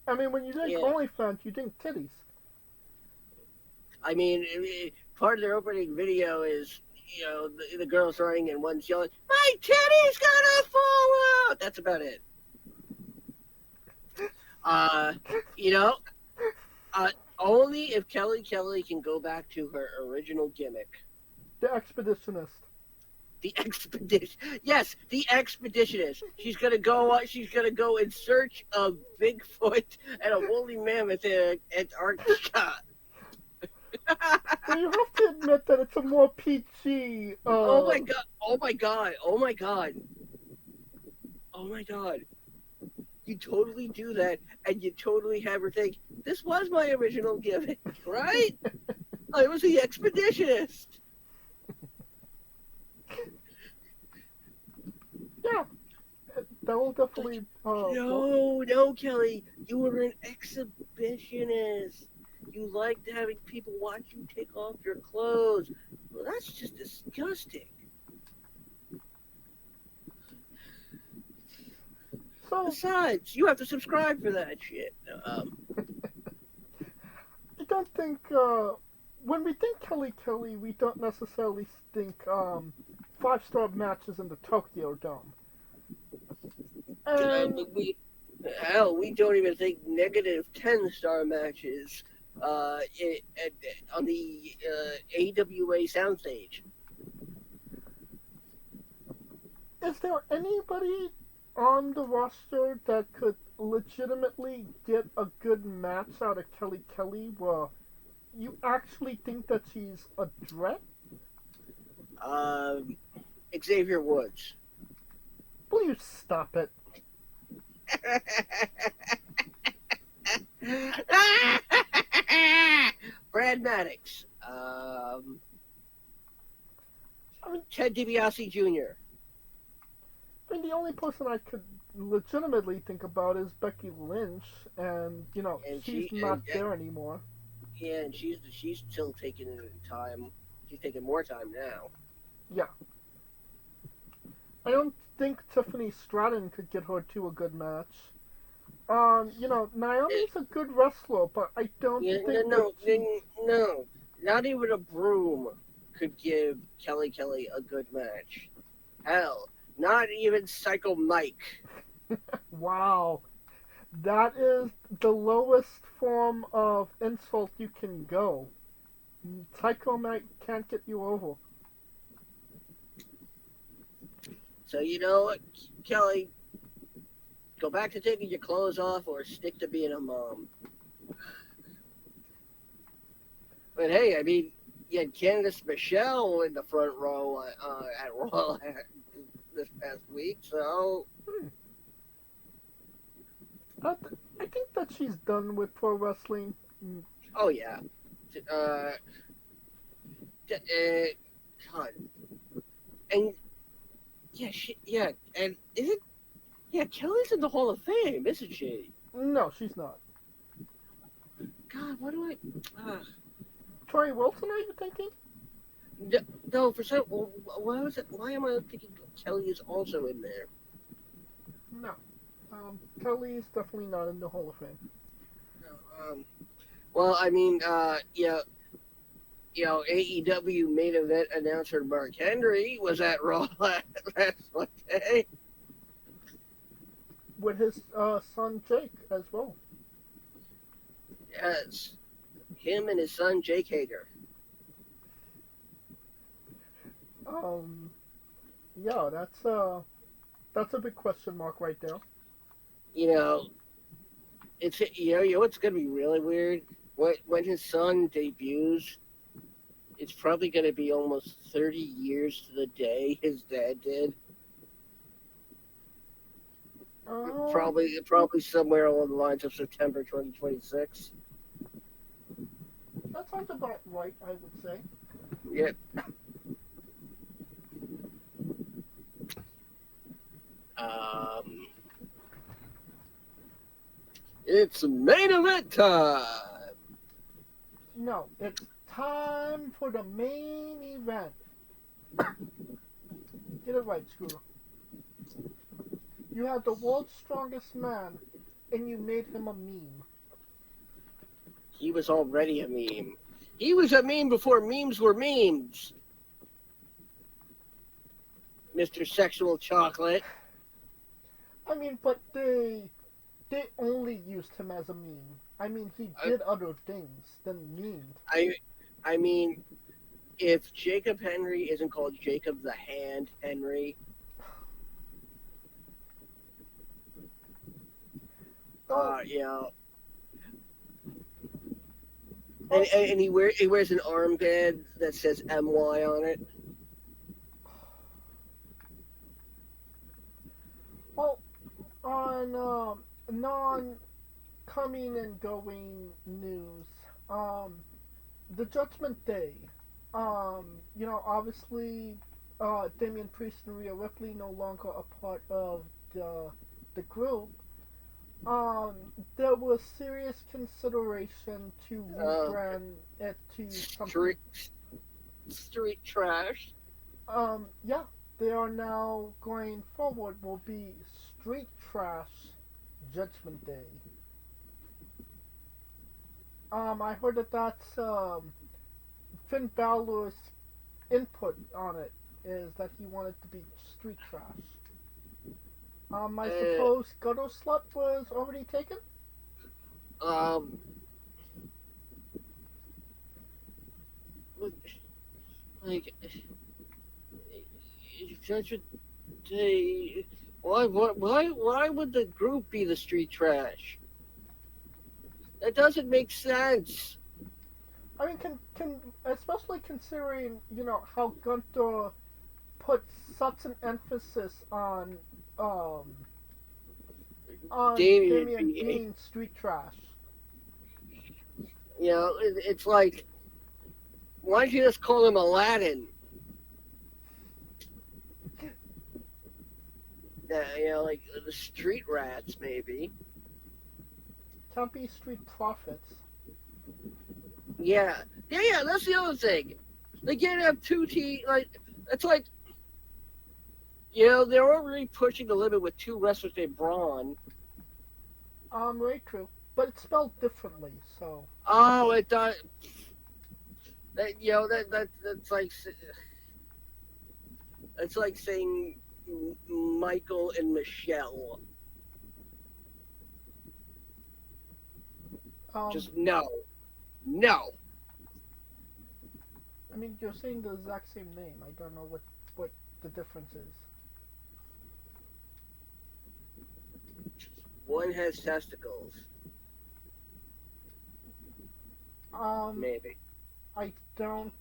I mean, when you think Yeah. OnlyFans, you think titties. I mean, part of their opening video is, the girl's running and one's yelling, "My titty's gonna fall out!" That's about it. You know, only if Kelly can go back to her original gimmick. The Expeditionist. The Expedition. Yes, the Expeditionist. She's gonna go in search of Bigfoot and a woolly mammoth in Antarctica. Well, you have to admit that it's a more PG. Oh my god! Oh my god! Oh my god! Oh my god! You totally do that, and you totally have her think, "This was my original gimmick, right? I was the Expeditionist." Yeah, that will definitely. No, Kelly, you were an exhibitionist. You liked having people watch you take off your clothes. Well, that's just disgusting. So, Besides, you have to subscribe for that shit. I don't think. When we think Kelly, we don't necessarily think 5-star matches in the Tokyo Dome. And We don't even think negative 10-star matches on the AWA soundstage. is there anybody on the roster that could legitimately get a good match out of Kelly where you actually think that she's a threat? Xavier Woods. Will you stop it? Brad Maddox. I mean, Ted DiBiase Jr. the only person I could legitimately think about is Becky Lynch, and And she's she- not and- there anymore. Yeah, and she's still taking time. She's taking more time now. Yeah. I don't think Tiffany Stratton could get her to a good match. Naomi's a good wrestler, but I don't Yeah, think no. Not even a broom could give Kelly a good match. Hell, not even Psycho Mike. Wow. That is the lowest form of insult you can go. Psycho Mike can't get you over. So you know what, Kelly, go back to taking your clothes off or stick to being a mom. But hey, I mean, you had Candice Michelle in the front row at Raw this past week, so I think that she's done with pro wrestling. oh yeah. God. And and is it? Yeah, Kelly's in the Hall of Fame, isn't she? No, she's not. God, what do I? Tori Wilson, are you thinking? No, for some. Why was it? Why am I thinking Kelly is also in there? No. Kelly's definitely not in the Hall of Fame. Well, I mean, AEW main event announcer Mark Henry was at Raw last Monday. With his son Jake as well. Yes, him and his son Jake Hager. Yeah, that's a big question mark right there. you know, it's you know what's gonna be really weird when his son debuts. It's probably gonna be almost 30 years to the day his dad did. Um, Probably somewhere along the lines of September 2026. that sounds about right, I would say. Yep. Um, it's main event time. No, it's time for the main event. Get it right, Scooter. You have the world's strongest man, and you made him a meme. He was already a meme. He was a meme before memes were memes. Mr. Sexual Chocolate. I mean, but they only used him as a meme. I mean, he did other things than memed. I mean, if Jacob Henry isn't called Jacob the Hand Henry, you know, and he wears an armband that says MY on it. Well, on non-coming and going news, the Judgment Day. Obviously, Damian Priest and Rhea Ripley no longer a part of the group. There was serious consideration to rebrand it to something. Street trash. Yeah, they are now going forward. Will be Street Trash Judgment Day. I heard that's Finn Balor's input on it is that he wanted to be street trash. I suppose Gutter Slut was already taken? Like, Judgment Day. Why would the group be the street trash? That doesn't make sense. I mean, especially considering how Gunther put such an emphasis on Damian being street trash. You know, it's like, why don't you just call him Aladdin? Like the street rats, maybe. Can't be street profits. Yeah. That's the other thing. They can't have two teams. Like, it's like, they're already pushing the limit with two wrestlers named Braun. Very true, but it's spelled differently. So. Oh, it does. That's like, it's like saying Michael and Michelle. Just no. I mean, you're saying the exact same name. I don't know what the difference is. One has testicles. Maybe. I don't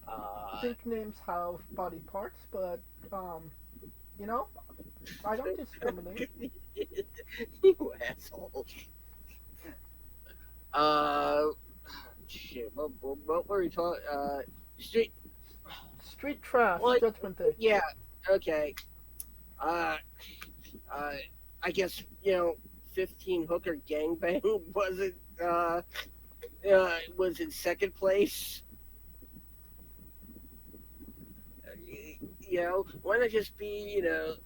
think names have body parts, but I don't discriminate. You asshole. Shit. What were we talking? Street trash. Judgment Day. Yeah. Okay. I guess 15 hooker gangbang was in second place. Why not just be the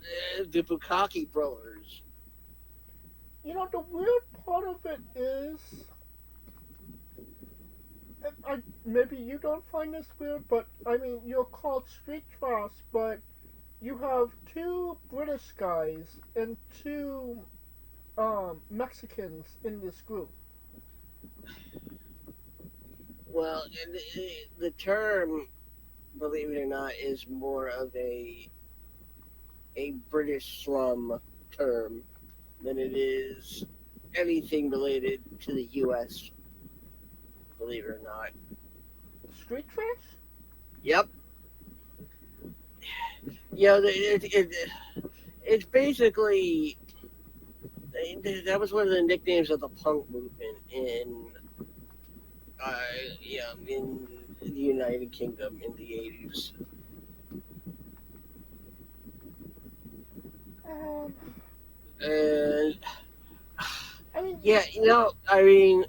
Bukaki brothers? The weird part of it is, maybe you don't find this weird, but I mean, you're called street trash, but you have two British guys and two Mexicans in this group. Well, the term, believe it or not, is more of a British slum term than it is anything related to the U.S., believe it or not. Street trash? Yep. It's basically, that was one of the nicknames of the punk movement in the United Kingdom in the 80s. And I mean, yeah, I mean,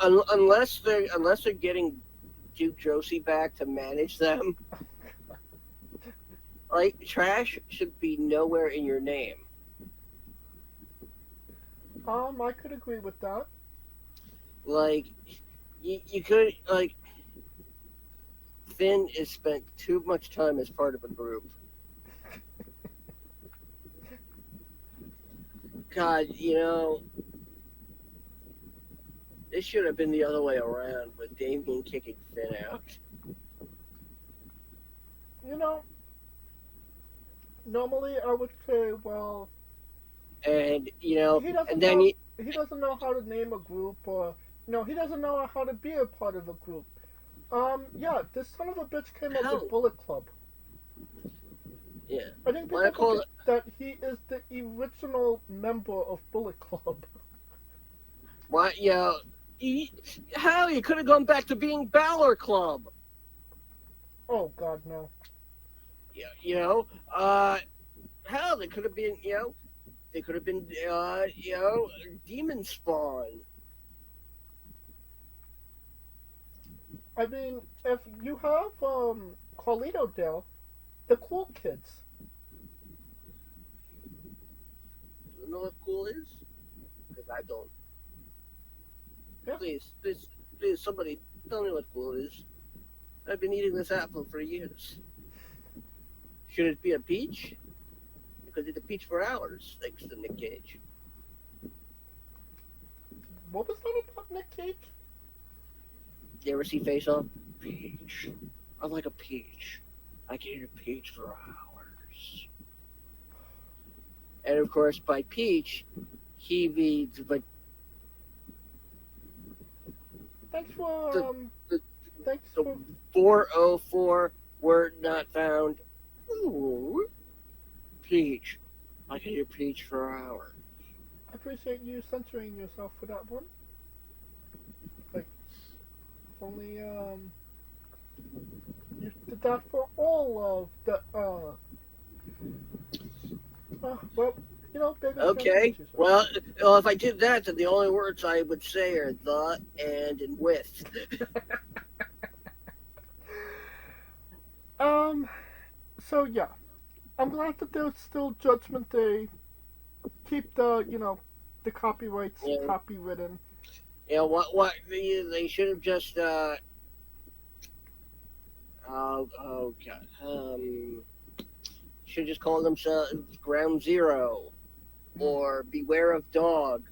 unless they're getting Duke Josie back to manage them, like, trash should be nowhere in your name. I could agree with that. Like, you could, like, Finn has spent too much time as part of a group. God, this should have been the other way around with Damien kicking Finn out. Normally I would say, well, And, he doesn't and then know, he doesn't know how to name a group, or he doesn't know how to be a part of a group. Yeah, this son of a bitch came up with Bullet Club. Yeah. I think people forget that he is the original member of Bullet Club. What? Hell, you could have gone back to being Balor Club. Oh God, no. Yeah, hell, they could have been, Demon Spawn. I mean, if you have Carlito Dale, the Cool Kids. You know what cool is? Because I don't. Yeah. Please, somebody tell me what cool is. I've been eating this apple for years. Should it be a peach? You could eat a peach for hours, thanks to Nick Cage. What was that about Nick Cage? You ever see Face Off? Peach. I like a peach. I can eat a peach for hours. And of course, by peach, he means but. Thanks for The thanks for 404 word not found. Ooh, peach. I can eat a peach for hours. I appreciate you censoring yourself for that one. Like, if only you did that for all of the well, baby. Okay. Well, if I did that, then the only words I would say are the, and with. So yeah, I'm glad that there's still Judgment Day. Keep the the copyrights copywritten. Yeah. What they should have just oh god should just call themselves Ground Zero, or Beware of Dog,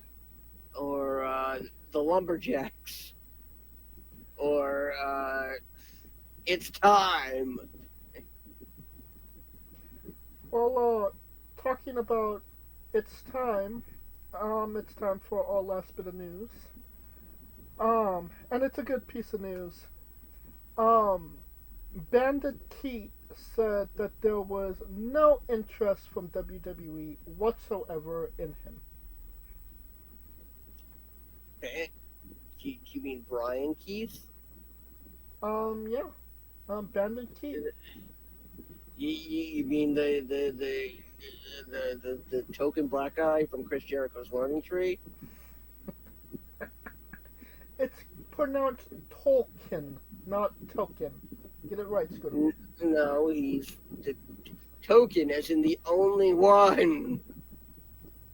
or the Lumberjacks, or It's Time. Well, talking about It's Time, it's time for our last bit of news. And it's a good piece of news. Bandit Keith said that there was no interest from WWE whatsoever in him. Do you mean Brian Keith? Yeah. Bandit Keith. You mean the token black guy from Chris Jericho's Learning Tree? It's pronounced Tolkien, not Token. Get it right, Scooter. No, he's the token, as in the only one.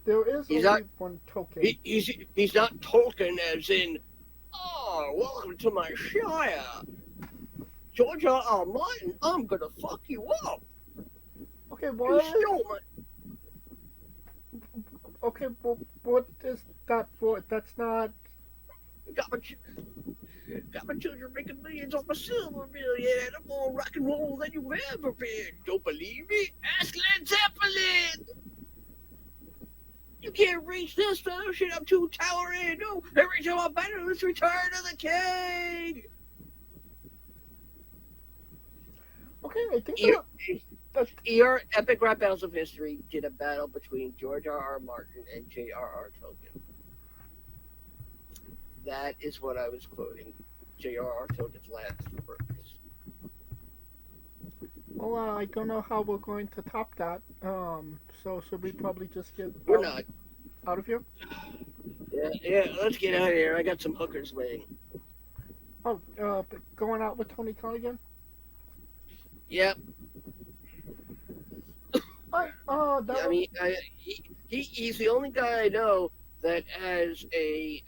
There is only one Token. He's not Tolkien, as in, oh, welcome to my shire. George R. Martin, I'm gonna fuck you up. Okay, You stole my... Okay, well, what is that for? That's not... Got my children making millions off my silver million, and I'm more rock and roll than you've ever been. Don't believe me? Ask Led Zeppelin! You can't reach this time. Shit, I'm too towering. No, every time I'm better, let's return to the king. Okay, I think Your Epic Rap Battles of History did a battle between George R.R. Martin and J.R.R. Tolkien. That is what I was quoting. J.R.R. Tolkien's last words. well, I don't know how we're going to top that. So should we probably just get We're not. out of here? Yeah, let's get out of here. I got some hookers waiting. Oh, but going out with Tony Khan again? Yep. That He's the only guy I know that has a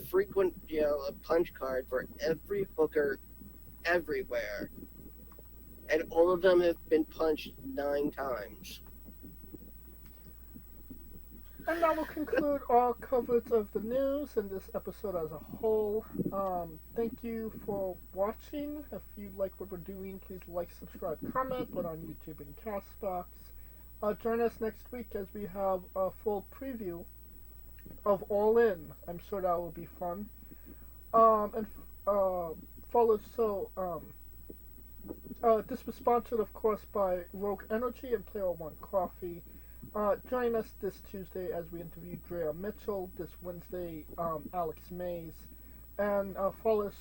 frequent a punch card for every hooker everywhere, and all of them have been punched 9 times. And that will conclude our coverage of the news and this episode as a whole. Thank you for watching. If you like what we're doing, please like, subscribe, comment, both on YouTube and Castbox. Join us next week as we have a full preview of All In. I'm sure that will be fun. And follow. This was sponsored, of course, by Rogue Energy and Player One Coffee. Join us this Tuesday as we interview Drea Mitchell. This Wednesday, Alex Mays. And follow us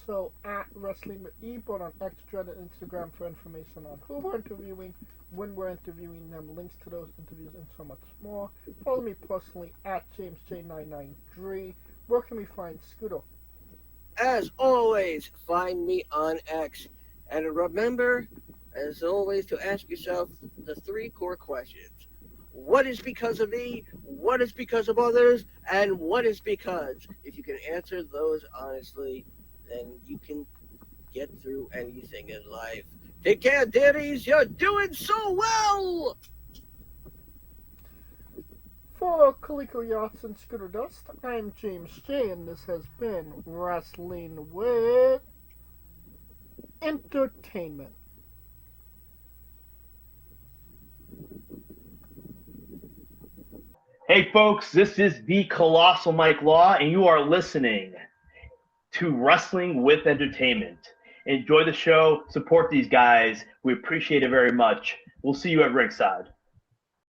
at Wrestling with E, both on X, Dread, and Instagram for information on who we're interviewing, when we're interviewing them, links to those interviews, and so much more. Follow me personally at JamesJ993. Where can we find Scooter? As always, find me on X. And remember, as always, to ask yourself the 3 core questions. What is because of me? What is because of others? And what is because? If you can answer those honestly, then you can get through anything in life. Take care, dearies. You're doing so well! For Coleco Yachts and Scooter Dust, I'm James J, and this has been Wrestling with Entertainment. Hey folks, this is the Colossal Mike Law, and you are listening to Wrestling with Entertainment. Enjoy the show, support these guys. We appreciate it very much. We'll see you at ringside.